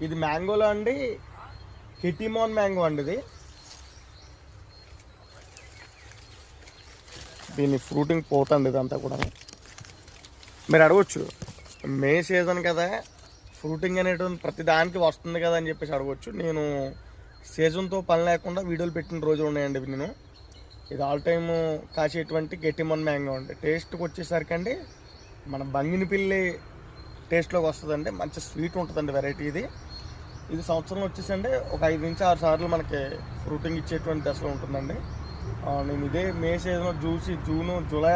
ఇది మ్యాంగోలో అండి, కెటిమోన్ మ్యాంగో అండి ఇది. దీని ఫ్రూటింగ్ పోతండి ఇదంతా కూడా. మీరు అడగచ్చు, మే సీజన్ కదా, ఫ్రూటింగ్ అనేటువంటి ప్రతి దానికి వస్తుంది కదా అని చెప్పేసి అడగచ్చు. నేను సీజన్తో పని లేకుండా వీడియోలు పెట్టిన రోజులు ఉన్నాయండి నేను. ఇది ఆల్ టైమ్ కాసేటువంటి కెటిమోన్ మ్యాంగో అండి. టేస్ట్కి వచ్చేసరికి అండి మన బంగినపిల్లి టేస్ట్లోకి వస్తుందండి. మంచి స్వీట్ ఉంటుందండి వెరైటీ ఇది. ఇది సంవత్సరం వచ్చేసండి ఒక 5 నుంచి 6 సార్లు మనకి ఫ్రూటింగ్ ఇచ్చేటువంటి దశలో ఉంటుందండి. నేను ఇదే మే సీజన్లో జూన్, జూలై,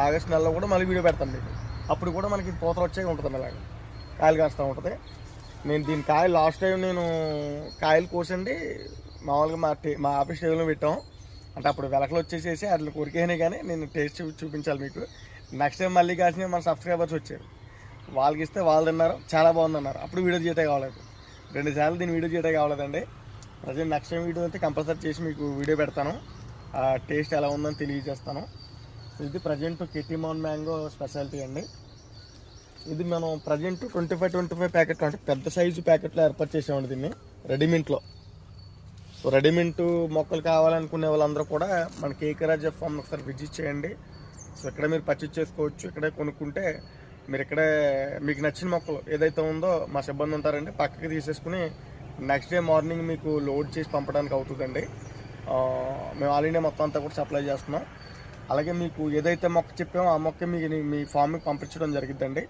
ఆగస్ట్ నెలలో కూడా మళ్ళీ వీడియో పెడతాను మీకు. అప్పుడు కూడా మనకి పూతలు వచ్చే ఉంటుందండి, అలాగే కాయలు కాస్తూ ఉంటుంది. నేను దీని కాయలు లాస్ట్ టైం నేను కాయలు కోసండి మామూలుగా మా ఆఫీస్ టేబుల్లో పెట్టాం. అంటే అప్పుడు వెలకలు వచ్చేసేసి అట్లా కొరికేనే, కానీ నేను టేస్ట్ చూపించాలి మీకు. నెక్స్ట్ టైం మళ్ళీ కాసిన మన సబ్స్క్రైబర్స్ వచ్చారు, వాళ్ళకి ఇస్తే వాళ్ళు తిన్నారు, చాలా బాగుందన్నారు. అప్పుడు వీడియో చేయటే కావలేదు, 2 సార్లు దీన్ని వీడియో చేయటే కావలేదండి. ప్రజెంట్ నెక్స్ట్ టైం వీడియో అయితే కంపల్సరీ చేసి మీకు వీడియో పెడతాను, టేస్ట్ ఎలా ఉందని తెలియజేస్తాను. ఇది ప్రజెంట్ కెటిమోన్ మ్యాంగో స్పెషాలిటీ అండి. ఇది మనం ప్రజెంట్ 25 ప్యాకెట్లు, అంటే పెద్ద సైజు ప్యాకెట్లో ఏర్పాటు చేసామండి దీన్ని రెడీమేంట్లో. సో రెడీమేంట్ మొక్కలు కావాలనుకునే వాళ్ళందరూ కూడా మన కేకరాజ్ ఫామ్ ఒకసారి విజిట్ చేయండి. సో ఇక్కడ మీరు పర్చేజ్ చేసుకోవచ్చు. ఇక్కడే కొనుక్కుంటే మీరు ఇక్కడే మీకు నచ్చిన మొక్కలు ఏదైతే ఉందో మా సిబ్బంది ఉంటారండి, పక్కకి తీసేసుకుని నెక్స్ట్ డే మార్నింగ్ మీకు లోడ్ చేసి పంపడానికి అవుతుందండి. మేము ఆల్ ఇండియా మొత్తం అంతా కూడా సప్లై చేస్తున్నాం. అలాగే మీకు ఏదైతే మొక్క చెప్పామో ఆ మొక్క మీకు మీ ఫామ్కి పంపించడం జరిగిద్దండి.